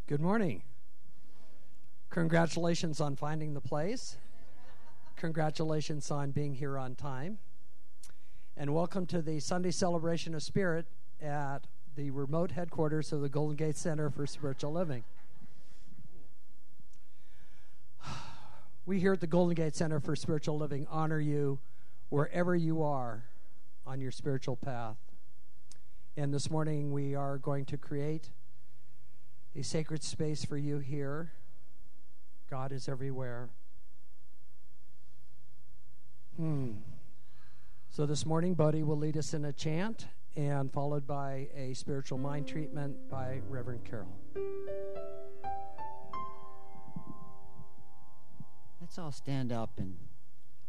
Good morning. Congratulations on finding the place. Congratulations on being here on time. And welcome to the Sunday Celebration of Spirit at the remote headquarters of the Golden Gate Center for Spiritual Living. We here at the Golden Gate Center for Spiritual Living honor you wherever you are on your spiritual path. And this morning we are going to create a sacred space for you here. God is everywhere. So this morning, Buddy will lead us in a chant, and followed by a spiritual mind treatment by Reverend Carol. Let's all stand up and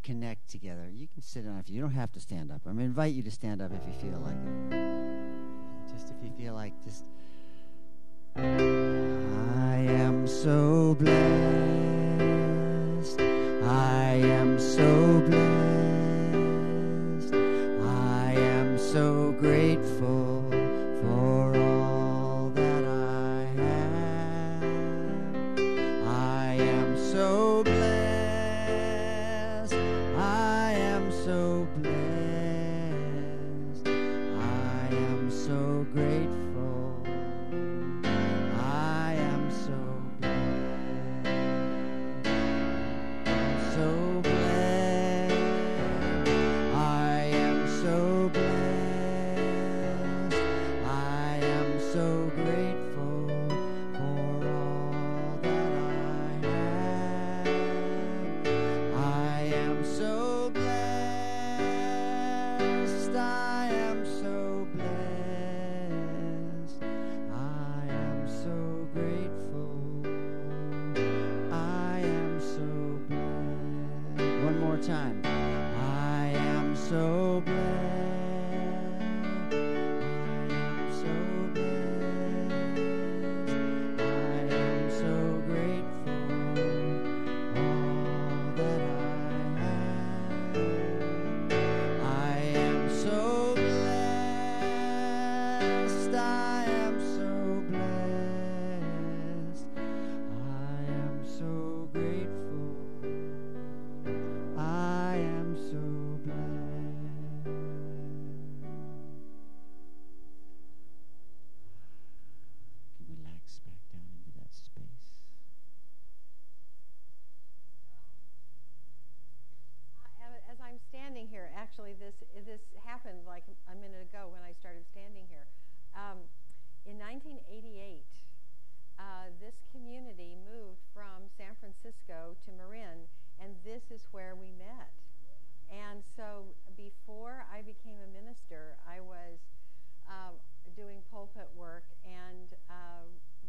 connect together. You can sit down if you don't have to stand up. I'm going to invite you to stand up if you feel like it. Just if you feel like just... I am so blessed. I am so blessed. I am so grateful for all that I have. I am so blessed. I am so blessed. I am so grateful. This happened like a minute ago when I started standing here. In 1988, this community moved from San Francisco to Marin, and this is where we met. And so before I became a minister, I was doing pulpit work, and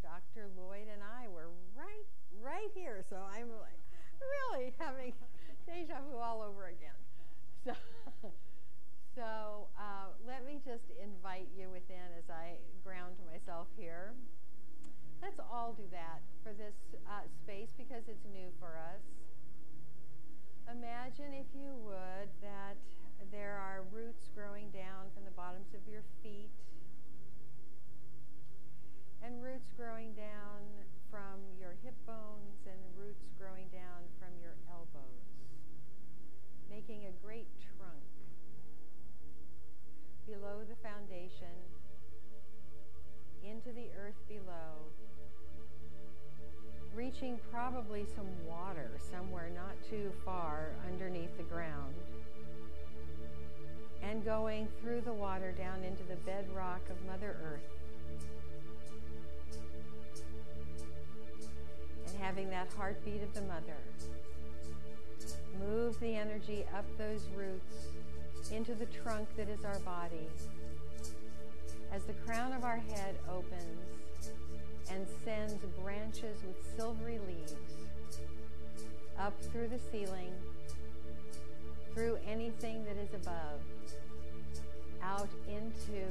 Dr. Lloyd and I were right here. So I'm like really having deja vu all over again. So let me just invite you within as I ground myself here. Let's all do that for this space because it's new for us. Imagine, if you would, that there are roots growing down from the bottoms of your feet and roots growing down from your hip bones and roots growing down from your elbows, making a great trunk below the foundation, into the earth below, reaching probably some water somewhere not too far underneath the ground, and going through the water down into the bedrock of Mother Earth, and having that heartbeat of the mother move the energy up those roots into the trunk that is our body, as the crown of our head opens and sends branches with silvery leaves up through the ceiling, through anything that is above, out into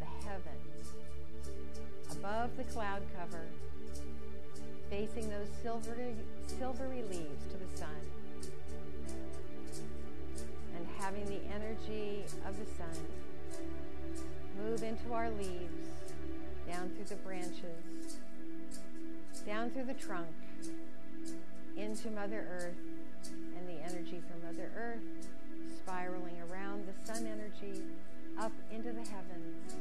the heavens, above the cloud cover, facing those silvery leaves to the sun, and having the energy of the sun move into our leaves, down through the branches, down through the trunk, into Mother Earth, and the energy from Mother Earth spiraling around the sun energy up into the heavens,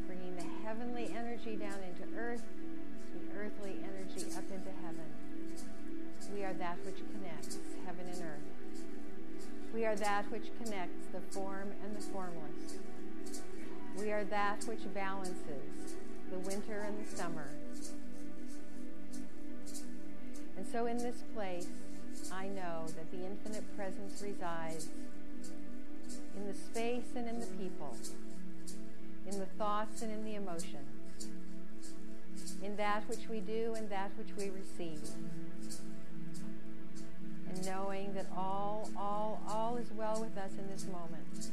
bringing the heavenly energy down into earth, the earthly energy up into heaven. We are that which connects heaven and earth. We are that which connects the form and the formless. We are that which balances the winter and the summer. And so in this place, I know that the infinite presence resides in the space and in the people, in the thoughts and in the emotions, in that which we do and that which we receive. And knowing that all is well with us in this moment,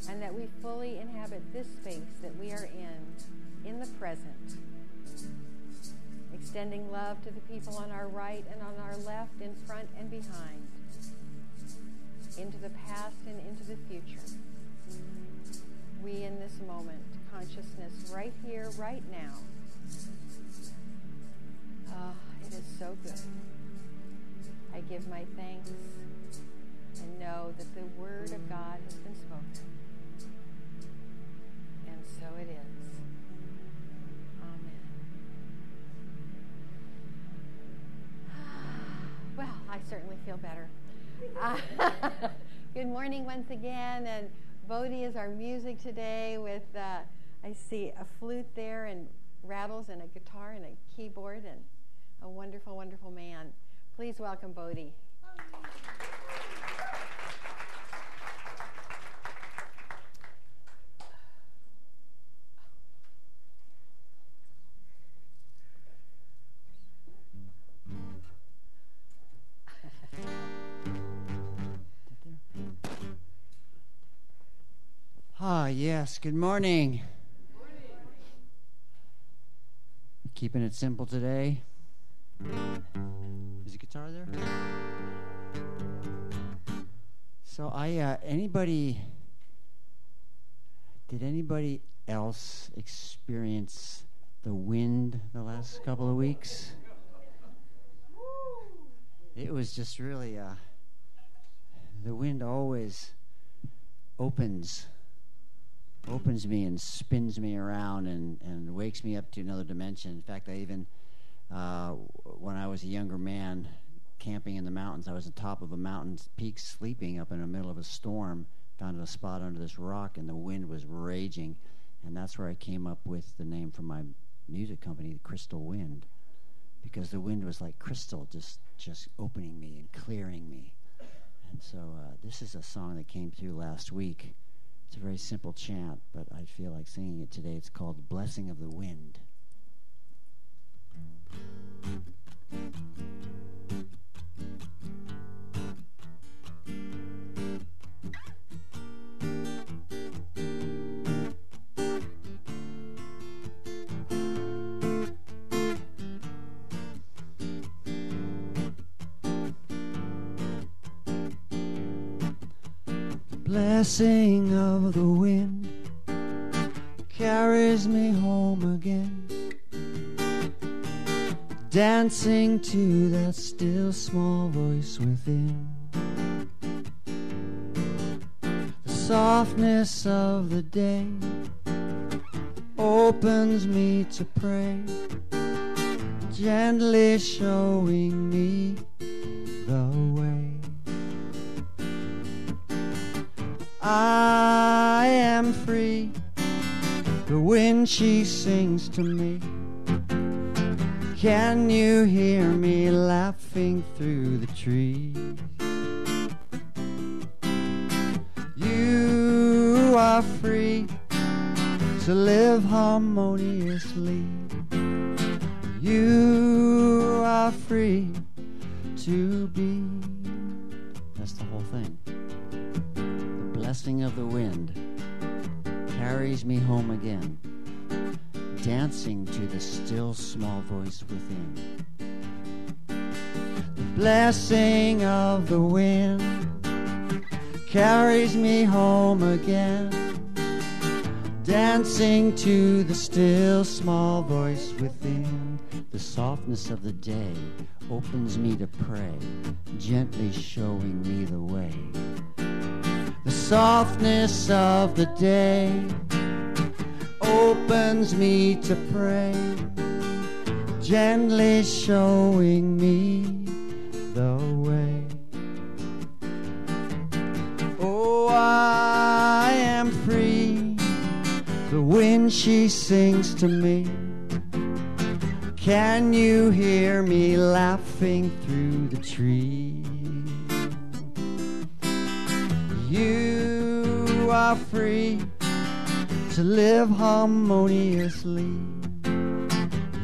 and that we fully inhabit this space that we are in the present, extending love to the people on our right and on our left, in front and behind, into the past and into the future. We in this moment, consciousness right here, right now. It is so good. I give my thanks and know that the word of God has been spoken. And so it is. Amen. Well, I certainly feel better. Good morning once again, and Bodhi is our music today with, I see a flute there and rattles and a guitar and a keyboard and a wonderful, wonderful man. Please welcome Bodhi. Yes, good morning. Keeping it simple today. Is the guitar there? So did anybody else experience the wind the last couple of weeks? It was just really, the wind always opens me and spins me around and wakes me up to another dimension. In fact, I even, when I was a younger man, camping in the mountains, I was on top of a mountain peak sleeping up in the middle of a storm, found a spot under this rock, and the wind was raging. And that's where I came up with the name for my music company, the Crystal Wind, because the wind was like crystal, just opening me and clearing me. And so this is a song that came through last week. It's a very simple chant, but I feel like singing it today. It's called Blessing of the Wind. Blessing of the wind carries me home again, dancing to that still small voice within. The softness of the day opens me to pray, gently showing me the way. I am free, the wind she sings to me. Can you hear me laughing through the trees? You are free to live harmoniously. You are free to be. That's the whole thing. Blessing of the wind carries me home again, dancing to the still small voice within. The blessing of the wind carries me home again, dancing to the still small voice within. The The softness of the day opens me to pray, gently showing me the way. The softness of the day opens me to pray, gently showing me the way. Oh, I am free, the wind she sings to me. Can you hear me laughing through the trees? You are free to live harmoniously.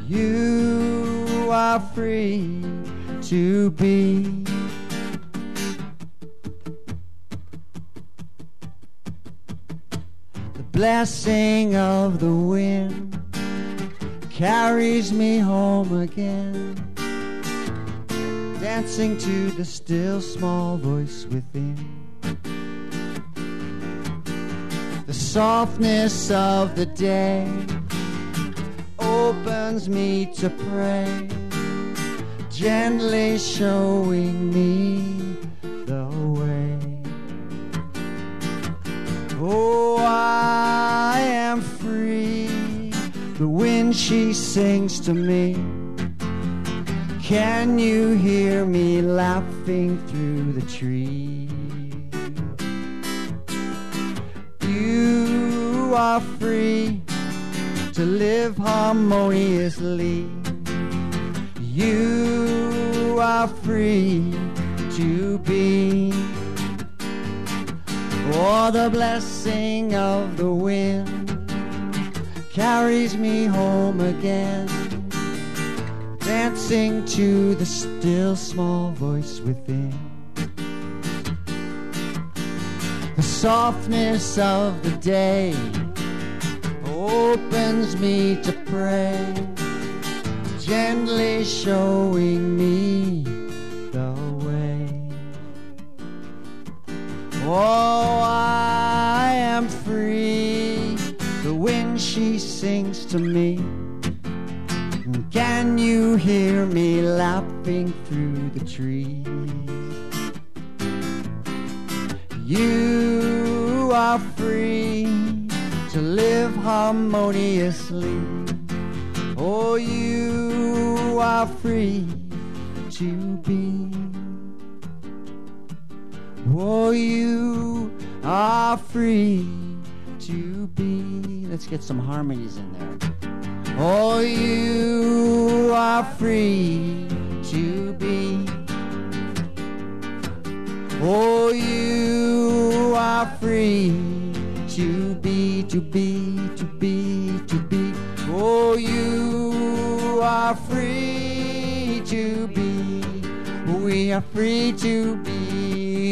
You are free to be. The blessing of the wind carries me home again, dancing to the still small voice within. The softness of the day opens me to pray, gently showing me the way. Oh, I am free, the wind she sings to me. Can you hear me laughing through the trees? You are free to live harmoniously. You are free to be. Oh, the blessing of the wind carries me home again, dancing to the still small voice within. The softness of the day opens me to pray, gently showing me the way. Oh, I am free, the wind she sings to me. Can you hear me laughing through the trees? You are free to live harmoniously. Oh, you are free to be. Oh, you are free to be. Let's get some harmonies in there. Oh, you are free to be. Oh, you are free to be, to be, to be, to be. Oh, you are free to be. We are free to be.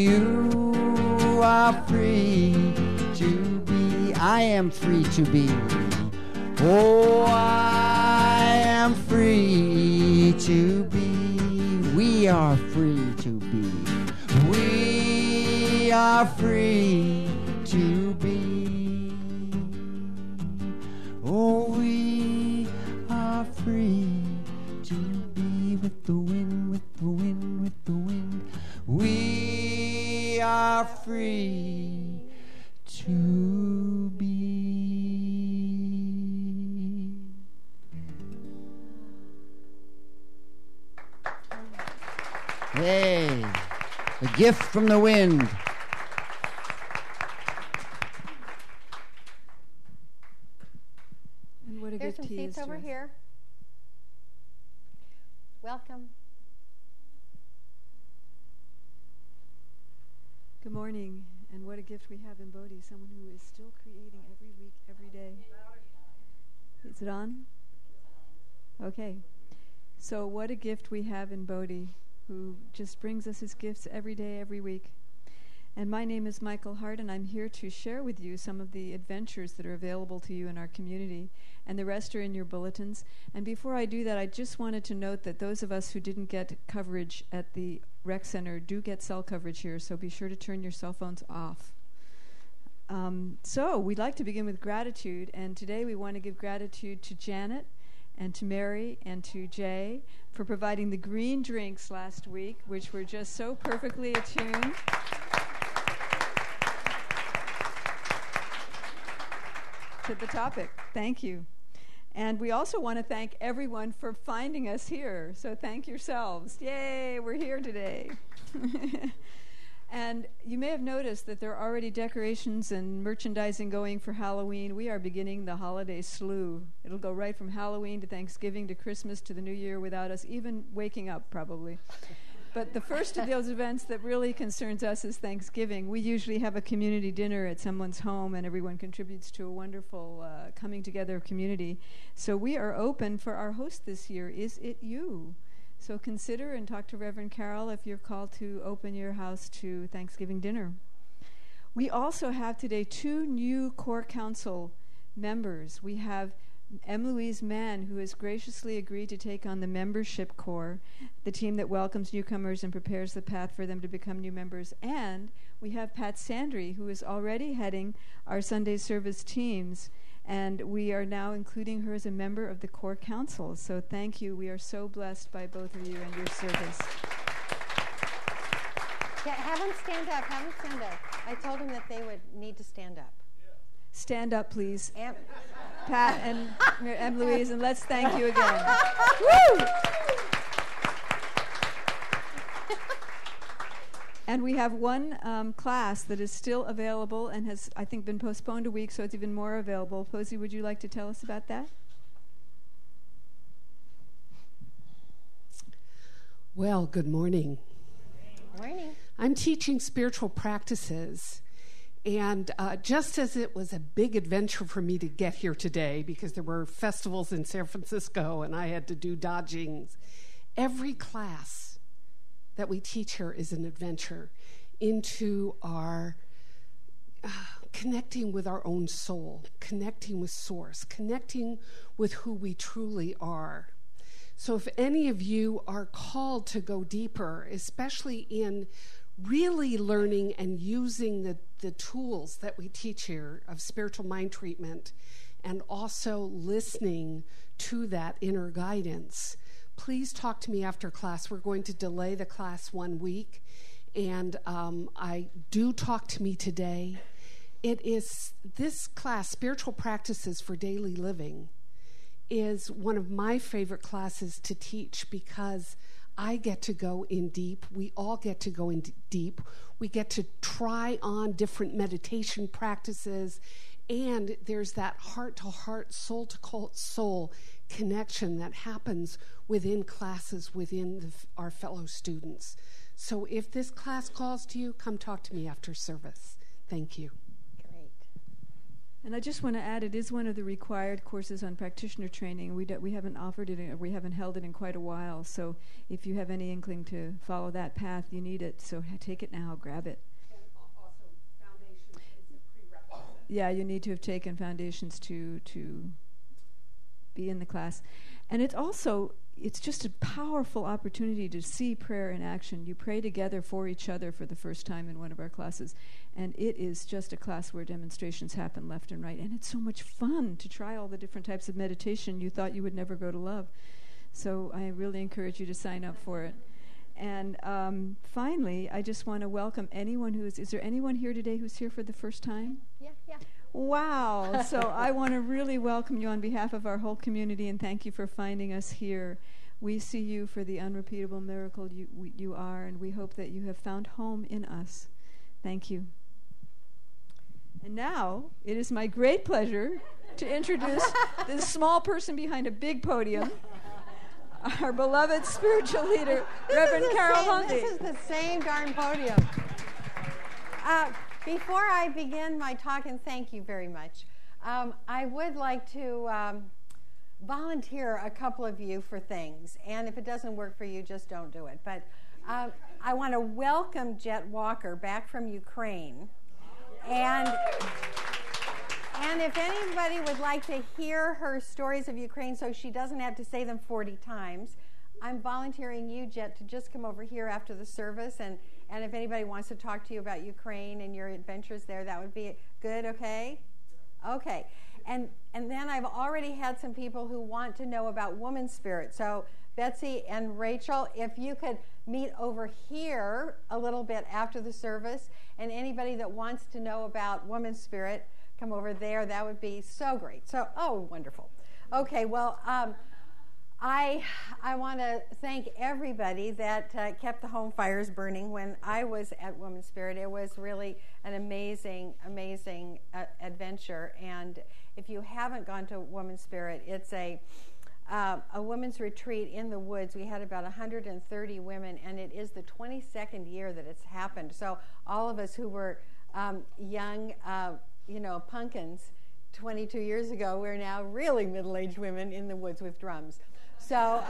You are free to be. I am free to be. Oh, I am free to be. We are free to be. We are free to be. Oh, we are free to be with the wind, with the wind, with the wind. We are free to be. Hey, a gift from the wind. And what a There's gift some he seats is over to us. here. Welcome. Good morning, and what a gift we have in Bodhi, someone who is still creating every week, every day. Is it on? Okay. So what a gift we have in Bodhi, who just brings us his gifts every day, every week. And my name is Michael Hart, and I'm here to share with you some of the adventures that are available to you in our community, and the rest are in your bulletins. And before I do that, I just wanted to note that those of us who didn't get coverage at the rec center do get cell coverage here, so be sure to turn your cell phones off. So we'd like to begin with gratitude, and today we want to give gratitude to Janet and to Mary and to Jay for providing the green drinks last week, which were just so perfectly attuned. To the topic. Thank you. And we also want to thank everyone for finding us here. So thank yourselves. Yay, we're here today. And you may have noticed that there are already decorations and merchandising going for Halloween. We are beginning the holiday slew. It'll go right from Halloween to Thanksgiving to Christmas to the New Year without us even waking up, probably. But the first of those events that really concerns us is Thanksgiving. We usually have a community dinner at someone's home, and everyone contributes to a wonderful coming together community. So we are open for our host this year. Is it you? So consider and talk to Reverend Carol if you're called to open your house to Thanksgiving dinner. We also have today 2 new core council members. We have M. Louise Mann, who has graciously agreed to take on the membership corps, the team that welcomes newcomers and prepares the path for them to become new members. And we have Pat Sandry, who is already heading our Sunday service teams, and we are now including her as a member of the core council. So thank you. We are so blessed by both of you and your service. Yeah, have them stand up. Have them stand up. I told them that they would need to stand up. Stand up, please. Pat and Louise, and let's thank you again. Woo! And we have one class that is still available and has, I think, been postponed a week, so it's even more available. Posey, would you like to tell us about that? Well, good morning. Morning. I'm teaching spiritual practices. And just as it was a big adventure for me to get here today because there were festivals in San Francisco and I had to do dodgings, every class that we teach here is an adventure into our connecting with our own soul, connecting with Source, connecting with who we truly are. So if any of you are called to go deeper, especially in really learning and using the tools that we teach here of spiritual mind treatment and also listening to that inner guidance, please talk to me after class. We're going to delay the class 1 week, and talk to me today. It is this class, Spiritual Practices for Daily Living, is one of my favorite classes to teach because I get to go in deep. We all get to go in deep. We get to try on different meditation practices, and there's that heart-to-heart, soul-to-soul connection that happens within classes, within our fellow students. So if this class calls to you, come talk to me after service. Thank you. Great. And I just want to add, it is one of the required courses on practitioner training. We haven't offered it, we haven't held it in quite a while. So if you have any inkling to follow that path, you need it. So take it now, grab it. And also, foundation is a prerequisite. Yeah, you need to have taken foundations to be in the class. And it's just a powerful opportunity to see prayer in action. You pray together for each other for the first time in one of our classes. And it is just a class where demonstrations happen left and right. And it's so much fun to try all the different types of meditation you thought you would never go to love. So I really encourage you to sign up for it. And finally, I just want to welcome anyone is there anyone here today who's here for the first time? Yeah. Wow. So I want to really welcome you on behalf of our whole community and thank you for finding us here. We see you for the unrepeatable miracle you are, and we hope that you have found home in us. Thank you. And now it is my great pleasure to introduce this small person behind a big podium, our beloved spiritual leader, Reverend Carol Huntley. This is the same darn podium. Before I begin my talk, and thank you very much, I would like to volunteer a couple of you for things. And if it doesn't work for you, just don't do it. But I want to welcome Jet Walker back from Ukraine. And if anybody would like to hear her stories of Ukraine so she doesn't have to say them 40 times, I'm volunteering you, Jet, to just come over here after the service. And if anybody wants to talk to you about Ukraine and your adventures there, that would be good, okay? Okay. And And then I've already had some people who want to know about Woman Spirit. So Betsy and Rachel, if you could meet over here a little bit after the service, and anybody that wants to know about Woman Spirit, come over there. That would be so great. So, oh, wonderful. Okay, well, I want to thank everybody that kept the home fires burning when I was at Woman Spirit. It was really an amazing, amazing adventure. And if you haven't gone to Woman Spirit, it's a women's retreat in the woods. We had about 130 women, and it is the 22nd year that it's happened. So all of us who were young, pumpkins 22 years ago, we're now really middle-aged women in the woods with drums. So,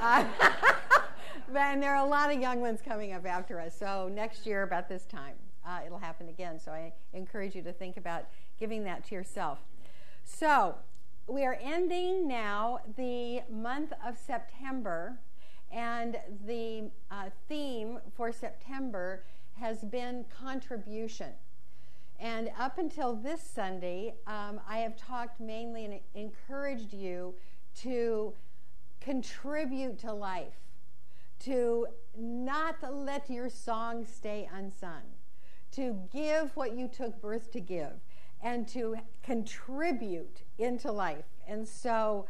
and there are a lot of young ones coming up after us. So next year, about this time, it'll happen again. So I encourage you to think about giving that to yourself. So we are ending now the month of September, and the theme for September has been contribution. And up until this Sunday, I have talked mainly and encouraged you to contribute to life, to not let your song stay unsung, to give what you took birth to give, and to contribute into life. And so,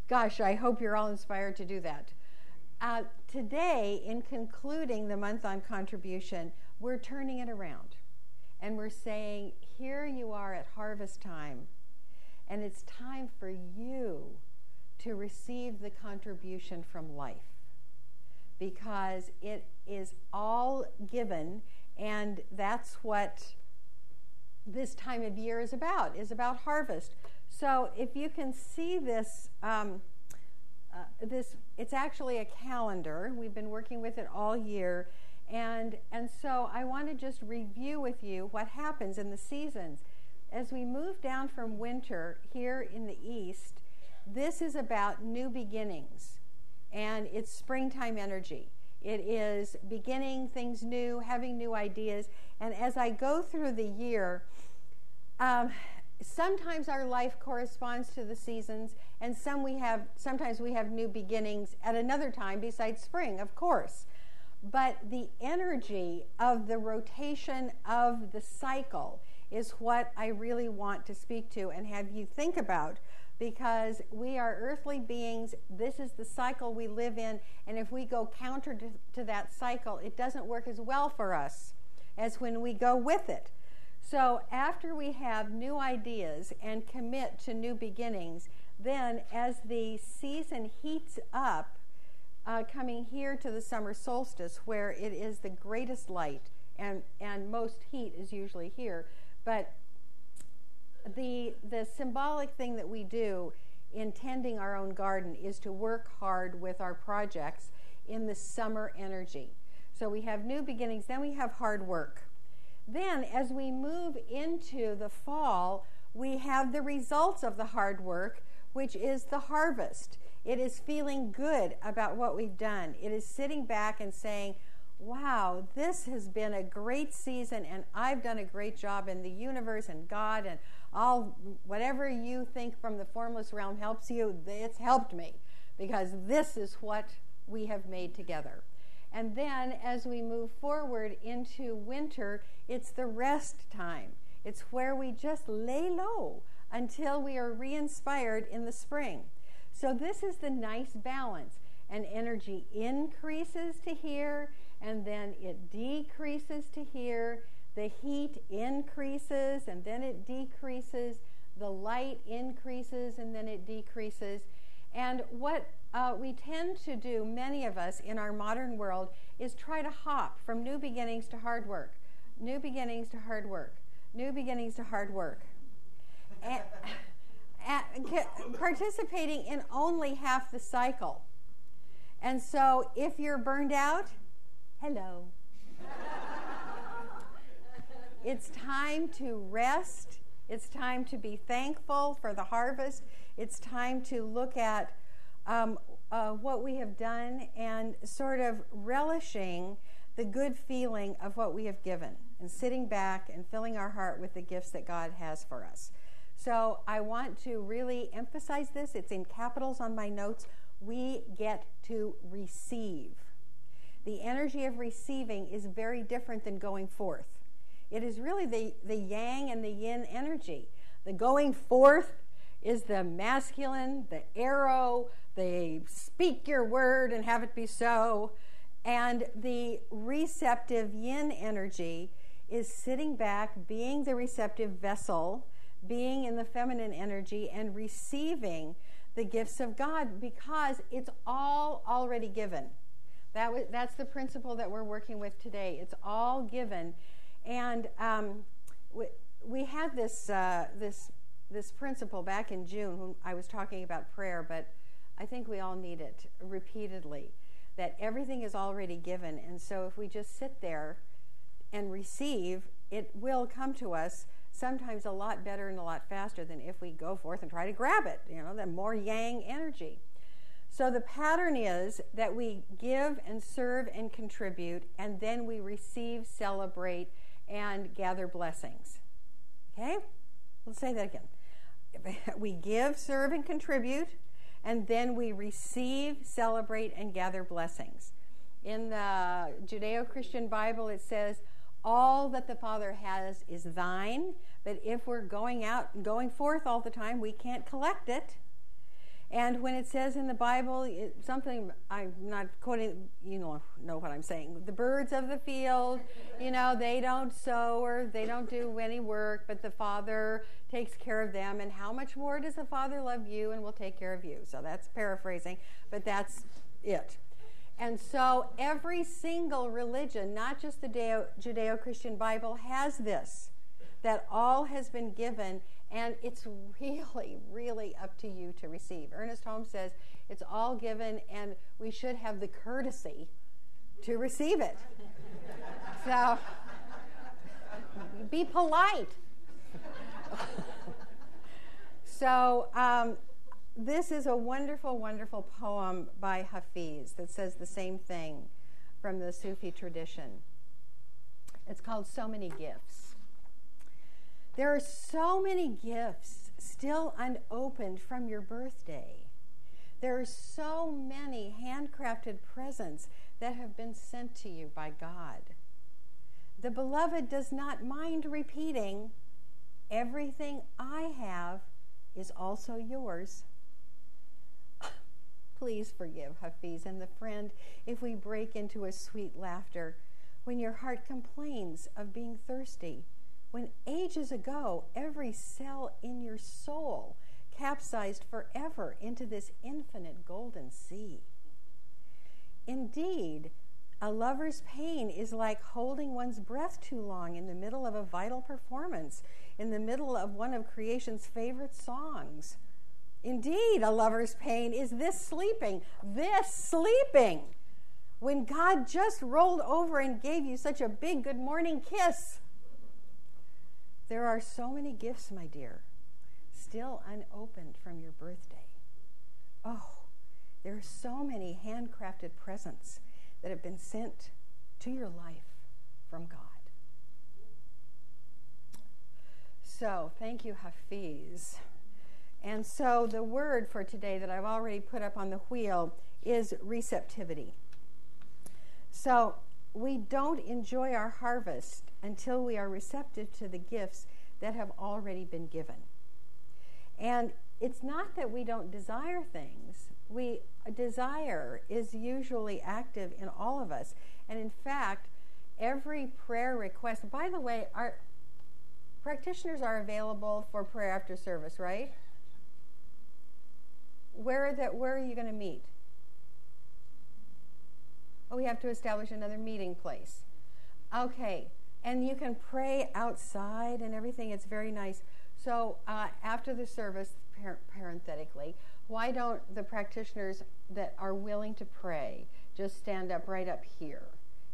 gosh, I hope you're all inspired to do that. Today, in concluding the month on contribution, we're turning it around. And we're saying, here you are at harvest time, and it's time for you to receive the contribution from life, because it is all given, and that's what this time of year is about harvest. So if you can see this, it's actually a calendar. We've been working with it all year. And so I want to just review with you what happens in the seasons. As we move down from winter here in the east, this is about new beginnings, and it's springtime energy. It is beginning things new, having new ideas. And as I go through the year, sometimes our life corresponds to the seasons, and sometimes we have new beginnings at another time besides spring, of course. But the energy of the rotation of the cycle is what I really want to speak to and have you think about, because we are earthly beings. This is the cycle we live in, and if we go counter to that cycle, it doesn't work as well for us as when we go with it. So after we have new ideas and commit to new beginnings, then as the season heats up, coming here to the summer solstice, where it is the greatest light, and most heat is usually here, but the symbolic thing that we do in tending our own garden is to work hard with our projects in the summer energy. So we have new beginnings, then we have hard work. Then as we move into the fall, we have the results of the hard work, which is the harvest. It is feeling good about what we've done. It is sitting back and saying, wow, this has been a great season, and I've done a great job, in the universe and God and all, whatever you think from the formless realm helps you, it's helped me, because this is what we have made together. And then as we move forward into winter, it's the rest time. It's where we just lay low until we are re-inspired in the spring. So this is the nice balance. And energy increases to here, and then it decreases to here. The heat increases, and then it decreases. The light increases, and then it decreases. And what we tend to do, many of us in our modern world, is try to hop from new beginnings to hard work, new beginnings to hard work, new beginnings to hard work. And participating in only half the cycle. And so if you're burned out, hello. It's time to rest. It's time to be thankful for the harvest. It's time to look at what we have done and sort of relishing the good feeling of what we have given, and sitting back and filling our heart with the gifts that God has for us. So I want to really emphasize this. It's in capitals on my notes. We get to receive. The energy of receiving is very different than going forth. It is really the yang and the yin energy. The going forth is the masculine, the arrow, the speak your word and have it be so. And the receptive yin energy is sitting back, being the receptive vessel, being in the feminine energy and receiving the gifts of God, because it's all already given. That's the principle that we're working with today. It's all given. And we had this principle back in June when I was talking about prayer, but I think we all need it repeatedly, that everything is already given. And so if we just sit there and receive, it will come to us sometimes a lot better and a lot faster than if we go forth and try to grab it, the more yang energy. So the pattern is that we give and serve and contribute, and then we receive, celebrate, and gather blessings. Okay? Let's say that again. We give, serve, and contribute, and then we receive, celebrate, and gather blessings. In the Judeo-Christian Bible, it says, all that the Father has is thine, but if we're going out and going forth all the time, we can't collect it. And when it says in the Bible, something, I'm not quoting, you know what I'm saying, the birds of the field, they don't sow or they don't do any work, but the Father takes care of them. And how much more does the Father love you and will take care of you? So that's paraphrasing, but that's it. And so every single religion, not just the Judeo-Christian Bible, has this, that all has been given, and it's really, really up to you to receive. Ernest Holmes says it's all given, and we should have the courtesy to receive it. So be polite. So this is a wonderful, wonderful poem by Hafiz that says the same thing from the Sufi tradition. It's called So Many Gifts. There are so many gifts still unopened from your birthday. There are so many handcrafted presents that have been sent to you by God. The beloved does not mind repeating, everything I have is also yours. Please forgive Hafiz and the friend if we break into a sweet laughter when your heart complains of being thirsty, when ages ago every cell in your soul capsized forever into this infinite golden sea. Indeed, a lover's pain is like holding one's breath too long in the middle of a vital performance, in the middle of one of creation's favorite songs. Indeed, a lover's pain is this sleeping, when God just rolled over and gave you such a big good morning kiss. There are so many gifts, my dear, still unopened from your birthday. Oh, there are so many handcrafted presents that have been sent to your life from God. So, thank you, Hafiz. And so the word for today that I've already put up on the wheel is receptivity. So we don't enjoy our harvest until we are receptive to the gifts that have already been given. And it's not that we don't desire things. Desire is usually active in all of us. And in fact, every prayer request, by the way, our practitioners are available for prayer after service, right? Where are you going to meet? Oh, we have to establish another meeting place. Okay, and you can pray outside and everything. It's very nice. So after the service, parenthetically, why don't the practitioners that are willing to pray just stand up right up here,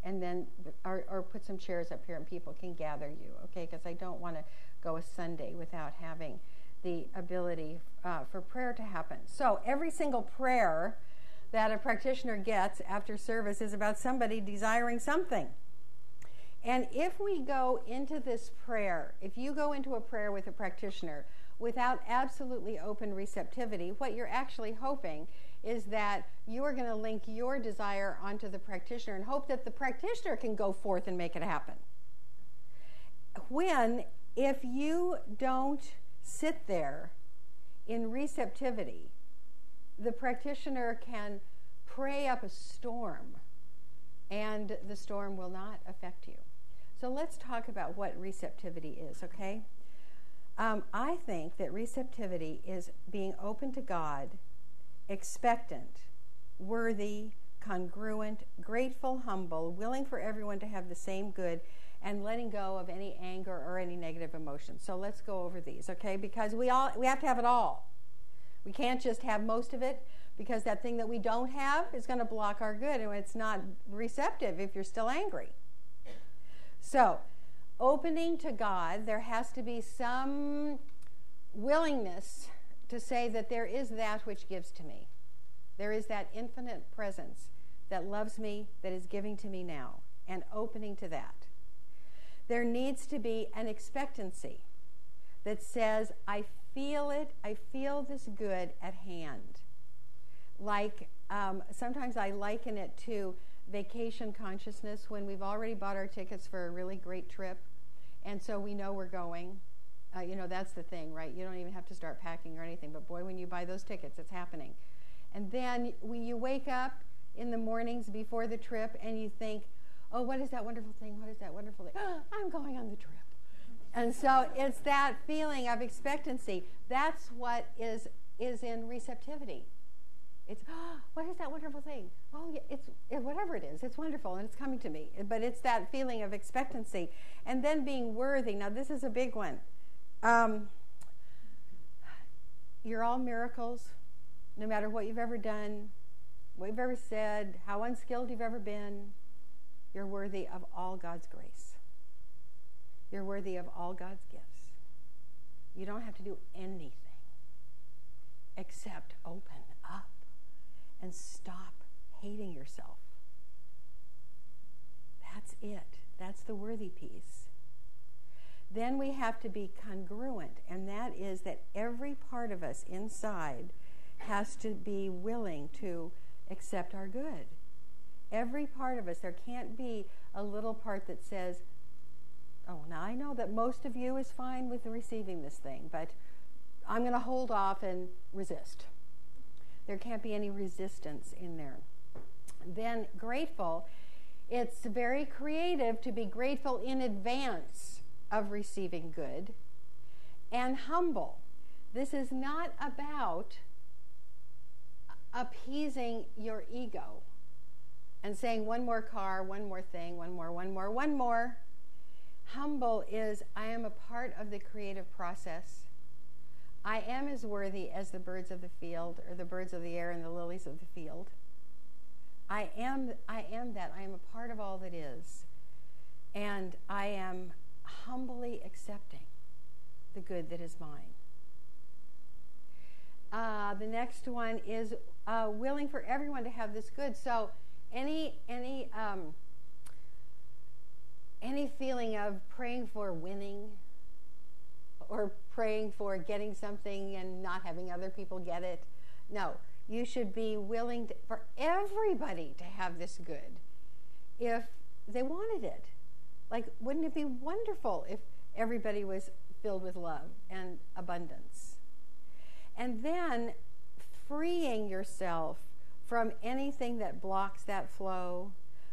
and then or put some chairs up here and people can gather you, okay? Because I don't want to go a Sunday without having the ability for prayer to happen. So every single prayer that a practitioner gets after service is about somebody desiring something. And if we go into this prayer, if you go into a prayer with a practitioner without absolutely open receptivity, what you're actually hoping is that you are going to link your desire onto the practitioner and hope that the practitioner can go forth and make it happen. If you don't sit there in receptivity, the practitioner can pray up a storm, and the storm will not affect you. So let's talk about what receptivity is, okay? I think that receptivity is being open to God, expectant, worthy, congruent, grateful, humble, willing for everyone to have the same good, and letting go of any anger or any negative emotions. So let's go over these, okay? Because we have to have it all. We can't just have most of it, because that thing that we don't have is going to block our good, and it's not receptive if you're still angry. So, opening to God, there has to be some willingness to say that there is that which gives to me. There is that infinite presence that loves me, that is giving to me now, and opening to that. There needs to be an expectancy that says, I feel it, I feel this good at hand. Like, sometimes I liken it to vacation consciousness when we've already bought our tickets for a really great trip, and so we know we're going. That's the thing, right? You don't even have to start packing or anything, but boy, when you buy those tickets, it's happening. And then you wake up in the mornings before the trip and you think, oh, what is that wonderful thing? What is that wonderful thing? I'm going on the trip. And so it's that feeling of expectancy. That's what is in receptivity. It's, what is that wonderful thing? Oh, yeah, it's whatever it is. It's wonderful, and it's coming to me. But it's that feeling of expectancy. And then being worthy. Now, this is a big one. You're all miracles, no matter what you've ever done, what you've ever said, how unskilled you've ever been. You're worthy of all God's grace. You're worthy of all God's gifts. You don't have to do anything except open up and stop hating yourself. That's it. That's the worthy piece. Then we have to be congruent, and that is that every part of us inside has to be willing to accept our good. Every part of us. There can't be a little part that says, oh, now I know that most of you is fine with receiving this thing, but I'm going to hold off and resist. There can't be any resistance in there. Then grateful, it's very creative to be grateful in advance of receiving good. And humble. This is not about appeasing your ego and saying one more car, one more thing, one more. Humble is, I am a part of the creative process. I am as worthy as the birds of the field, or the birds of the air and the lilies of the field. I am that. I am a part of all that is. And I am humbly accepting the good that is mine. The next one is willing for everyone to have this good. So any feeling of praying for winning, or praying for getting something and not having other people get it. No, you should be willing for everybody to have this good if they wanted it. Like, wouldn't it be wonderful if everybody was filled with love and abundance? And then freeing yourself from anything that blocks that flow,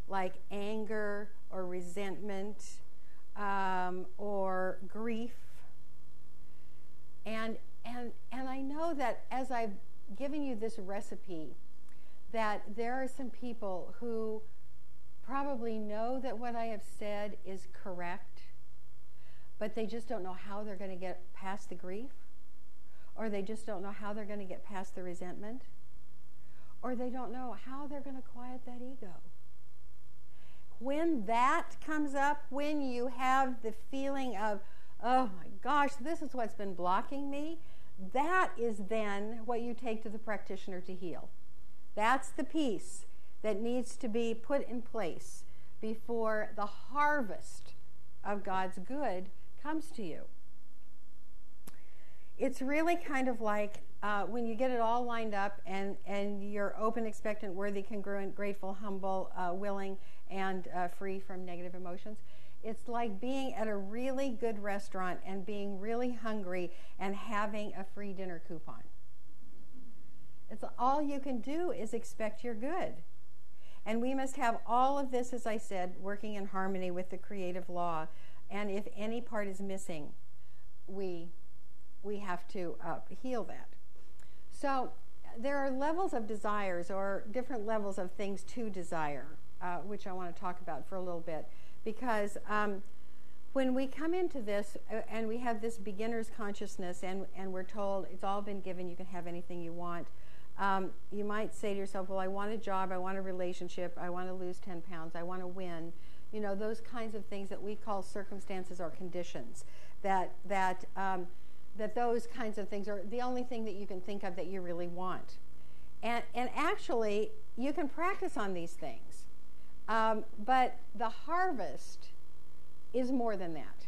like anger or resentment or grief. And I know that as I've given you this recipe, that there are some people who probably know that what I have said is correct, but they just don't know how they're going to get past the grief, or they just don't know how they're going to get past the resentment, or they don't know how they're going to quiet that ego. When that comes up, when you have the feeling of, oh my gosh, this is what's been blocking me, that is then what you take to the practitioner to heal. That's the piece that needs to be put in place before the harvest of God's good comes to you. it's really kind of like when you get it all lined up and you're open, expectant, worthy, congruent, grateful, humble, willing, and free from negative emotions. It's like being at a really good restaurant and being really hungry and having a free dinner coupon. It's all you can do is expect you're good. And we must have all of this, as I said, working in harmony with the creative law. And if any part is missing, we have to heal that. So there are levels of desires, or different levels of things to desire, which I want to talk about for a little bit. Because when we come into this and we have this beginner's consciousness and we're told it's all been given, you can have anything you want, you might say to yourself, well, I want a job, I want a relationship, I want to lose 10 pounds, I want to win. You know, those kinds of things that we call circumstances or conditions, that those kinds of things are the only thing that you can think of that you really want. And actually, you can practice on these things. But the harvest is more than that.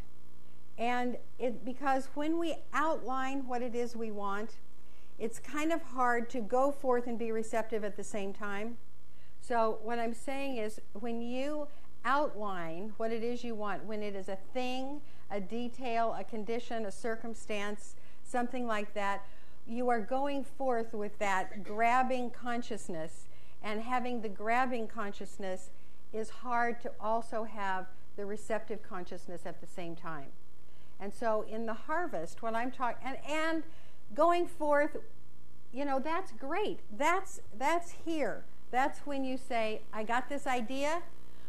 And because when we outline what it is we want, it's kind of hard to go forth and be receptive at the same time. So what I'm saying is, when you outline what it is you want, when it is a thing, a detail, a condition, a circumstance, something like that, you are going forth with that grabbing consciousness. And having the grabbing consciousness is hard to also have the receptive consciousness at the same time. And so in the harvest, when I'm talking, and going forth, you know, that's great. That's here. That's when you say, I got this idea,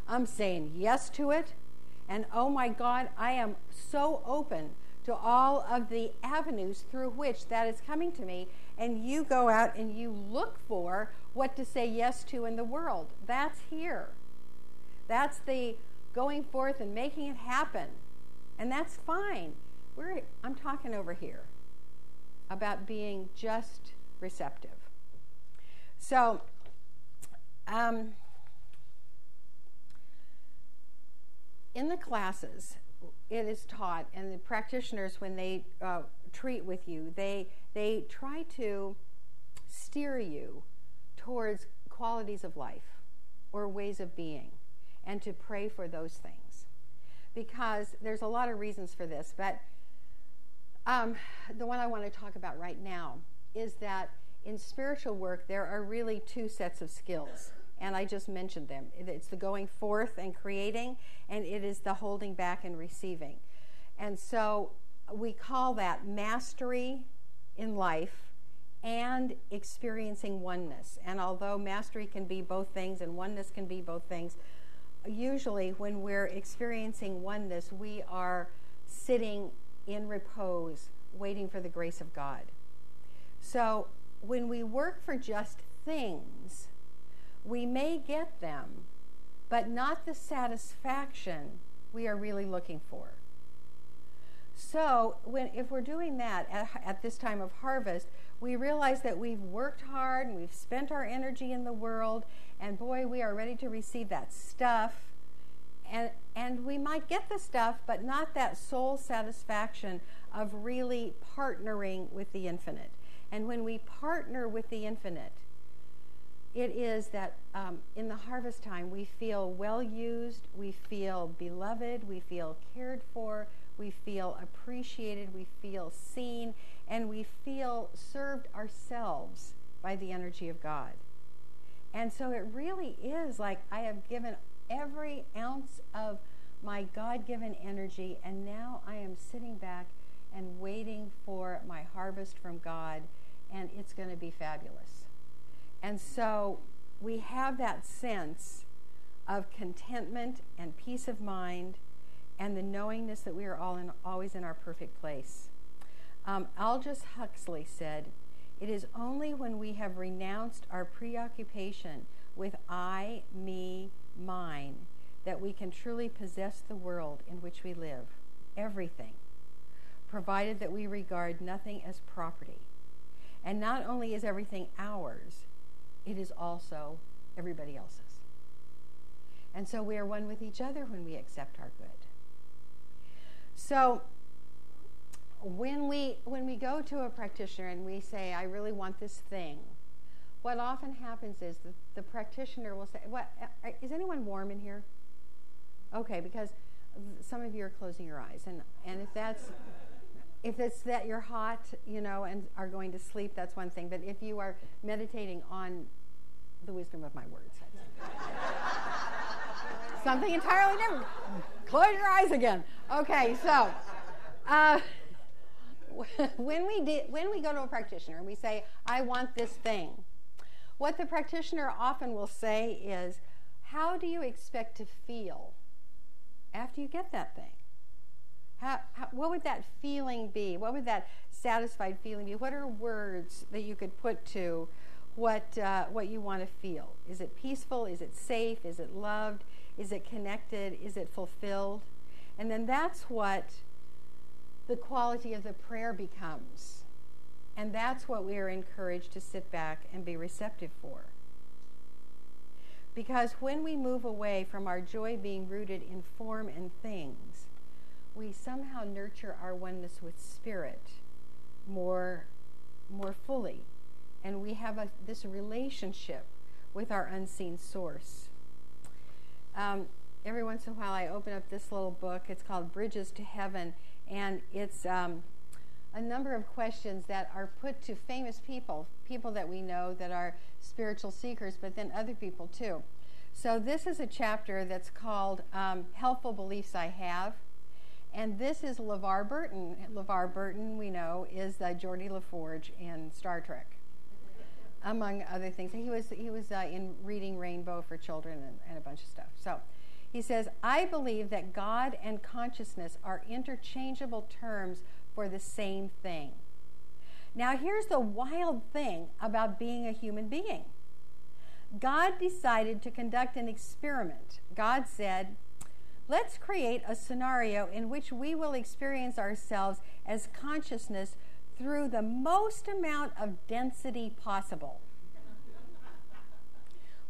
I'm saying yes to it, and oh my God, I am so open to all of the avenues through which that is coming to me, and you go out and you look for what to say yes to in the world. That's here. That's the going forth and making it happen. And that's fine. I'm talking over here about being just receptive. So, in the classes, it is taught, and the practitioners, when they treat with you, they try to steer you towards qualities of life or ways of being, and to pray for those things. Because there's a lot of reasons for this, but the one I want to talk about right now is that in spiritual work, there are really two sets of skills. And I just mentioned them. It's the going forth and creating, and it is the holding back and receiving. And so we call that mastery in life and experiencing oneness. And although mastery can be both things and oneness can be both things, usually when we're experiencing oneness, we are sitting in repose, waiting for the grace of God. So when we work for just things, we may get them, but not the satisfaction we are really looking for. So if we're doing that at this time of harvest, we realize that we've worked hard and we've spent our energy in the world, and boy, we are ready to receive that stuff. And we might get the stuff, but not that soul satisfaction of really partnering with the infinite. And when we partner with the infinite, it is that in the harvest time, we feel well used, we feel beloved, we feel cared for, we feel appreciated, we feel seen, and we feel served ourselves by the energy of God. And so it really is like I have given every ounce of my God-given energy, and now I am sitting back and waiting for my harvest from God, and it's going to be fabulous. And so we have that sense of contentment and peace of mind and the knowingness that we are always in our perfect place. Aldous Huxley said, "It is only when we have renounced our preoccupation with I, me, mine, that we can truly possess the world in which we live, everything, provided that we regard nothing as property. And not only is everything ours, it is also everybody else's. And so we are one with each other when we accept our good." So when we go to a practitioner and we say, I really want this thing, what often happens is the practitioner will say, "What is anyone warm in here?" Okay, because some of you are closing your eyes, and if it's that you're hot, and are going to sleep, that's one thing. But if you are meditating on the wisdom of my words, something entirely different. Close your eyes again. Okay, so when we go to a practitioner and we say, I want this thing, what the practitioner often will say is, how do you expect to feel after you get that thing? What would that feeling be? What would that satisfied feeling be? What are words that you could put to what you want to feel? Is it peaceful? Is it safe? Is it loved? Is it connected? Is it fulfilled? And then that's what the quality of the prayer becomes. And that's what we are encouraged to sit back and be receptive for. Because when we move away from our joy being rooted in form and things, we somehow nurture our oneness with spirit more fully. And we have this relationship with our unseen source. Every once in a while I open up this little book. It's called Bridges to Heaven. And it's a number of questions that are put to famous people that we know that are spiritual seekers, but then other people too. So this is a chapter that's called Helpful Beliefs I Have. And this is LeVar Burton. LeVar Burton, we know, is Geordie LaForge in Star Trek, among other things. He was in Reading Rainbow for children and a bunch of stuff. So he says, I believe that God and consciousness are interchangeable terms for the same thing. Now here's the wild thing about being a human being. God decided to conduct an experiment. God said, let's create a scenario in which we will experience ourselves as consciousness through the most amount of density possible.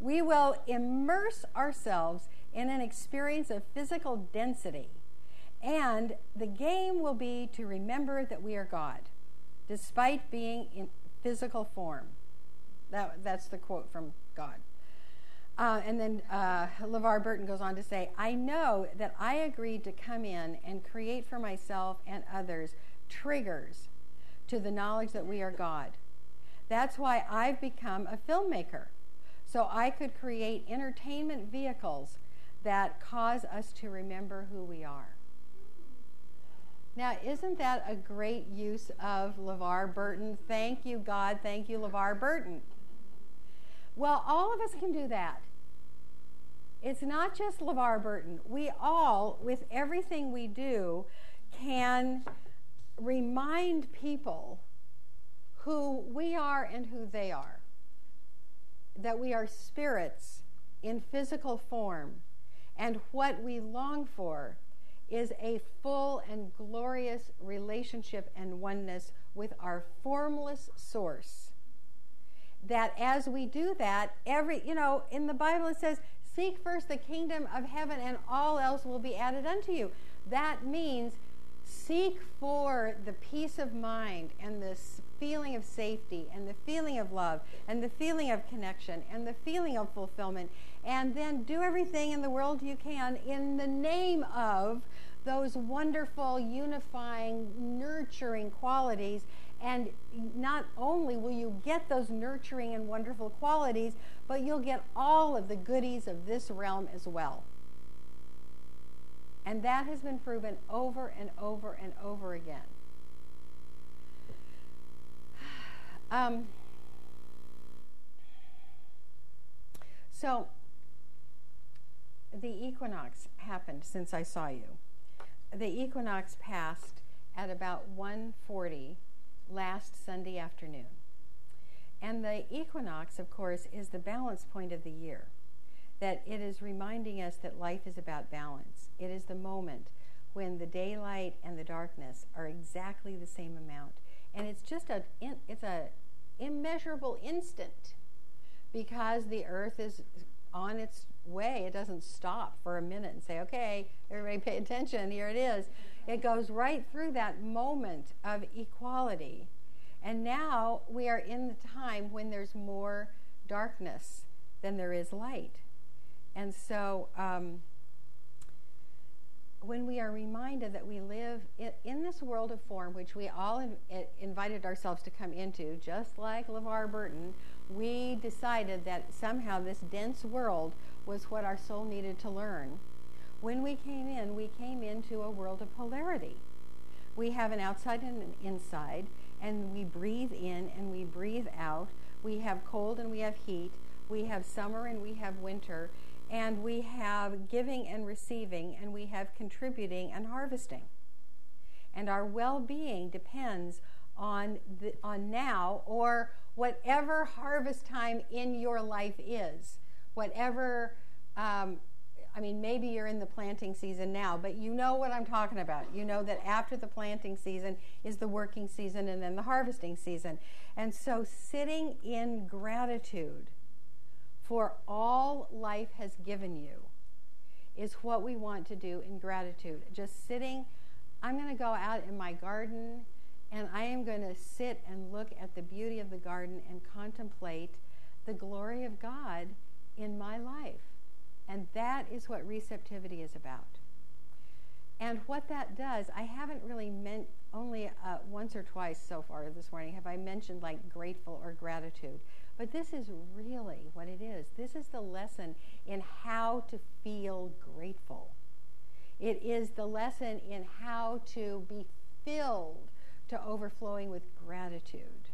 We will immerse ourselves in an experience of physical density, and the game will be to remember that we are God, despite being in physical form. That's the quote from God. And then LeVar Burton goes on to say, I know that I agreed to come in and create for myself and others triggers to the knowledge that we are God. That's why I've become a filmmaker, so I could create entertainment vehicles that cause us to remember who we are. Now, isn't that a great use of LeVar Burton? Thank you, God. Thank you, LeVar Burton. Well, all of us can do that. It's not just LeVar Burton. We all, with everything we do, can remind people who we are and who they are. That we are spirits in physical form, and what we long for is a full and glorious relationship and oneness with our formless source. That as we do that, in the Bible it says, seek first the kingdom of heaven and all else will be added unto you. That means seek for the peace of mind and this feeling of safety and the feeling of love and the feeling of connection and the feeling of fulfillment, and then do everything in the world you can in the name of those wonderful, unifying, nurturing qualities. And not only will you get those nurturing and wonderful qualities, but you'll get all of the goodies of this realm as well. And that has been proven over and over and over again. So, the equinox happened since I saw you. The equinox passed at about 1:40 last Sunday afternoon. And the equinox, of course, is the balance point of the year. That it is reminding us that life is about balance. It is the moment when the daylight and the darkness are exactly the same amount. And it's just it's a immeasurable instant, because the earth is on its way. It doesn't stop for a minute and say, okay, everybody pay attention, here it is. It goes right through that moment of equality. And now we are in the time when there's more darkness than there is light. And so when we are reminded that we live in this world of form, which we all invited ourselves to come into, just like LeVar Burton, we decided that somehow this dense world was what our soul needed to learn. When we came into a world of polarity. We have an outside and an inside, and we breathe in and we breathe out. We have cold and we have heat. We have summer and we have winter. And we have giving and receiving, and we have contributing and harvesting. And our well-being depends on now, or whatever harvest time in your life is. Whatever, maybe you're in the planting season now, but you know what I'm talking about. You know that after the planting season is the working season and then the harvesting season. And so sitting in gratitude for all life has given you is what we want to do in gratitude. Just sitting, I'm going to go out in my garden and I am going to sit and look at the beauty of the garden and contemplate the glory of God in my life. And that is what receptivity is about. And what that does, I haven't really only once or twice so far this morning have I mentioned like grateful or gratitude. But this is really what it is. This is the lesson in how to feel grateful. It is the lesson in how to be filled to overflowing with gratitude.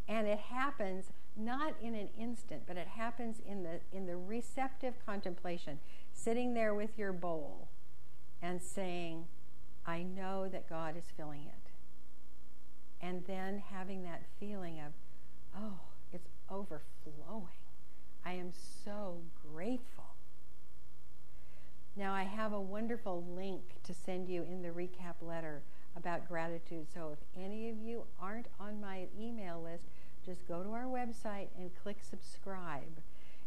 And it happens not in an instant, but it happens in the receptive contemplation, sitting there with your bowl and saying, I know that God is filling it. And then having that feeling of, oh, it's overflowing. I am so grateful. Now, I have a wonderful link to send you in the recap letter about gratitude. So if any of you aren't on my email list, just go to our website and click subscribe,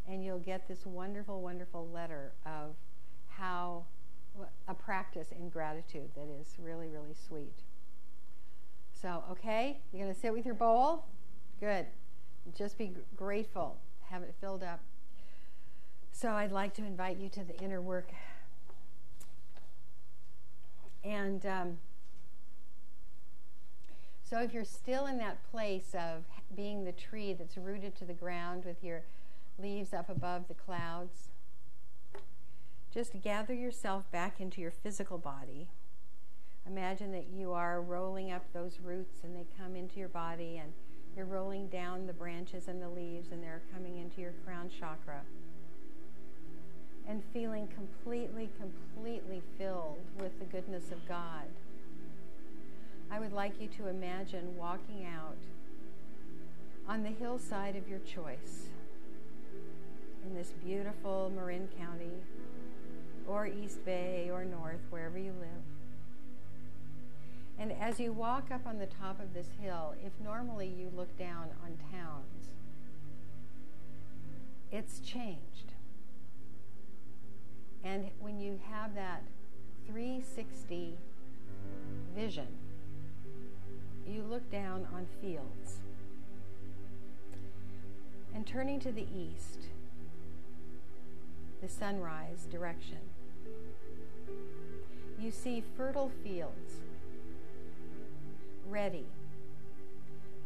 and you'll get this wonderful, wonderful letter of how a practice in gratitude that is really, really sweet. So, okay, you're going to sit with your bowl? Good. Just be grateful. Have it filled up. So I'd like to invite you to the inner work. And so if you're still in that place of being the tree that's rooted to the ground with your leaves up above the clouds, just gather yourself back into your physical body. Imagine that you are rolling up those roots and they come into your body, and you're rolling down the branches and the leaves, and they're coming into your crown chakra. And feeling completely, completely filled with the goodness of God. I would like you to imagine walking out on the hillside of your choice in this beautiful Marin County, or East Bay, or North, wherever you live. And as you walk up on the top of this hill, if normally you look down on towns, it's changed. And when you have that 360 vision, you look down on fields. And turning to the east, the sunrise direction, you see fertile fields ready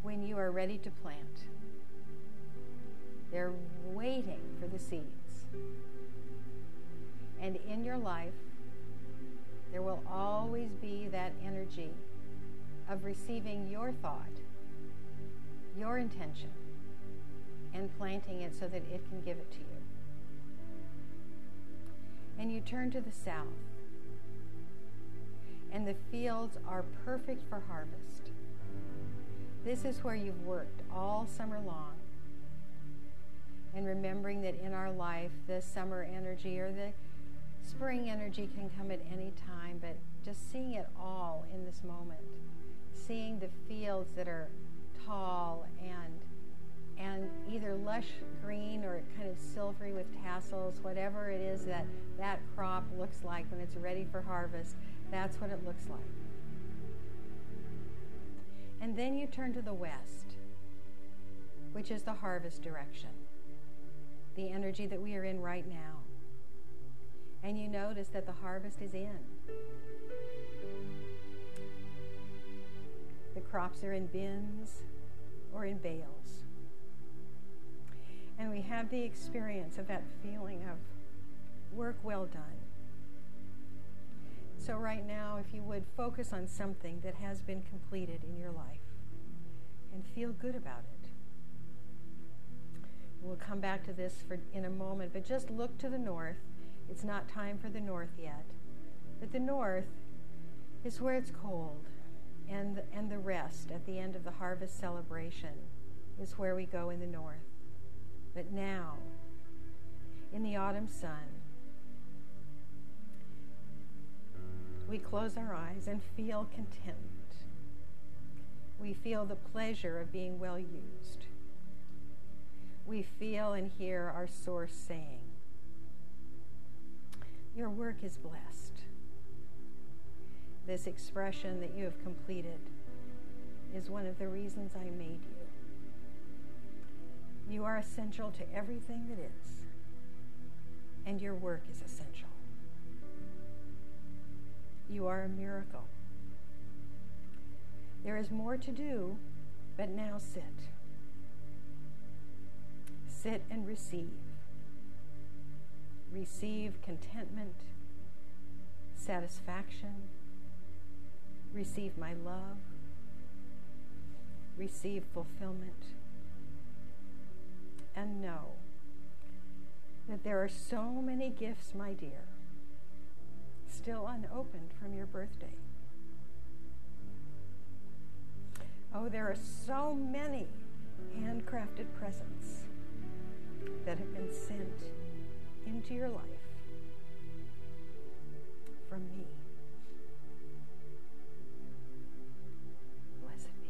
when you are ready to plant. They're waiting for the seeds. And in your life, there will always be that energy of receiving your thought, your intention, and planting it so that it can give it to you. And you turn to the south, and the fields are perfect for harvest. This is where you've worked all summer long. And remembering that in our life, the summer energy or the spring energy can come at any time, but just seeing it all in this moment. Seeing the fields that are tall and either lush green or kind of silvery with tassels, whatever it is that that crop looks like when it's ready for harvest, that's what it looks like. And then you turn to the west, which is the harvest direction, the energy that we are in right now. And you notice that the harvest is in. The crops are in bins or in bales. And we have the experience of that feeling of work well done. So right now, if you would focus on something that has been completed in your life and feel good about it. We'll come back to this in a moment, but just look to the north. It's not time for the north yet. But the north is where it's cold, and the rest at the end of the harvest celebration is where we go in the north. But now, in the autumn sun, we close our eyes and feel content. We feel the pleasure of being well used. We feel and hear our source saying, "Your work is blessed." This expression that you have completed is one of the reasons I made you. You are essential to everything that is, and your work is essential. You are a miracle. There is more to do, but now sit. Sit and receive. Receive contentment, satisfaction. Receive my love. Receive fulfillment. And know that there are so many gifts, my dear, still unopened from your birthday. Oh, there are so many handcrafted presents that have been sent into your life from me. Blessed be.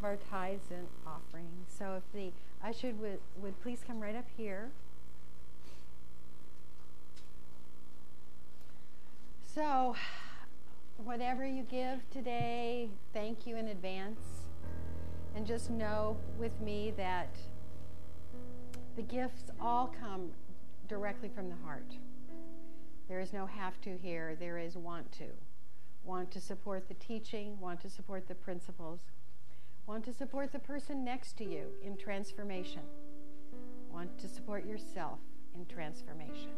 our tithes and offerings. So if the usher would please come right up here. So whatever you give today, thank you in advance. And just know with me that the gifts all come directly from the heart. There is no have to here. There is want to. Want to support the teaching, want to support the principles, want to support the person next to you in transformation, want to support yourself in transformation.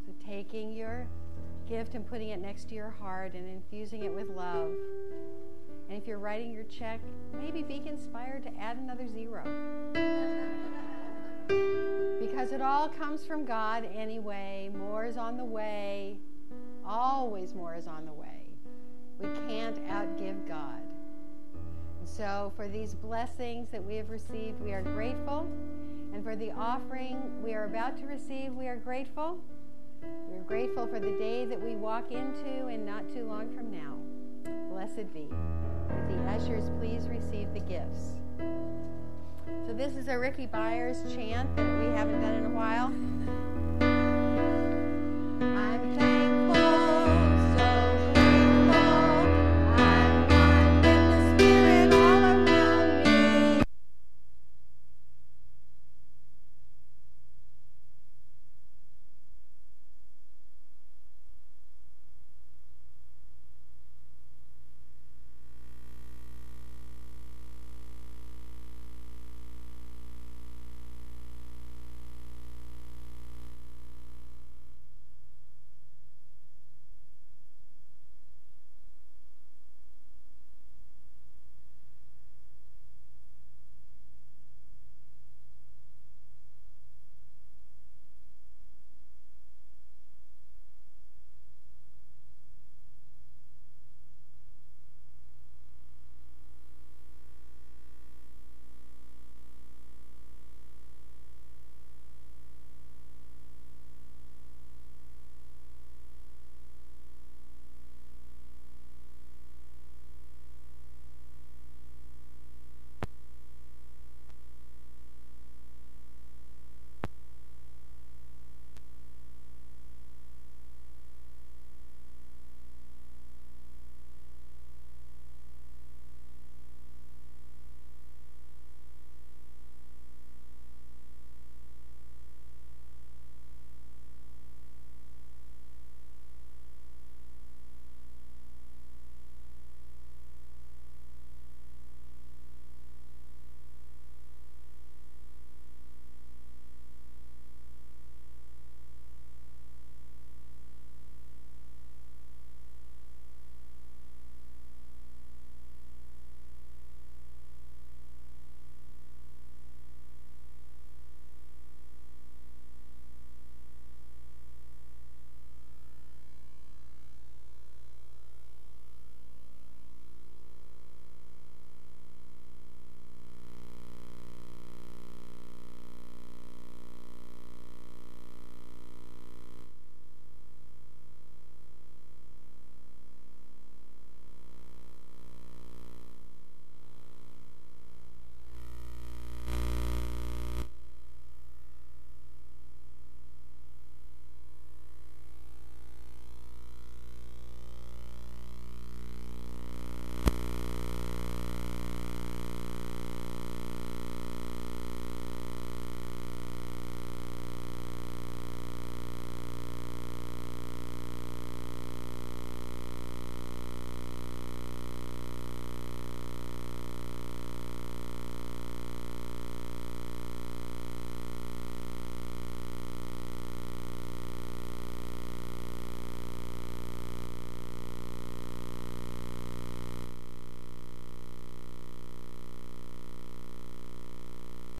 So taking your gift and putting it next to your heart and infusing it with love. And if you're writing your check, maybe be inspired to add another 0. Because it all comes from God anyway. More is on the way. Always more is on the way. We can't outgive God. And so for these blessings that we have received, we are grateful. And for the offering we are about to receive, we are grateful. We are grateful for the day that we walk into and not too long from now. Blessed be. Would the ushers please receive the gifts. So this is a Ricky Byers chant that we haven't done in a while.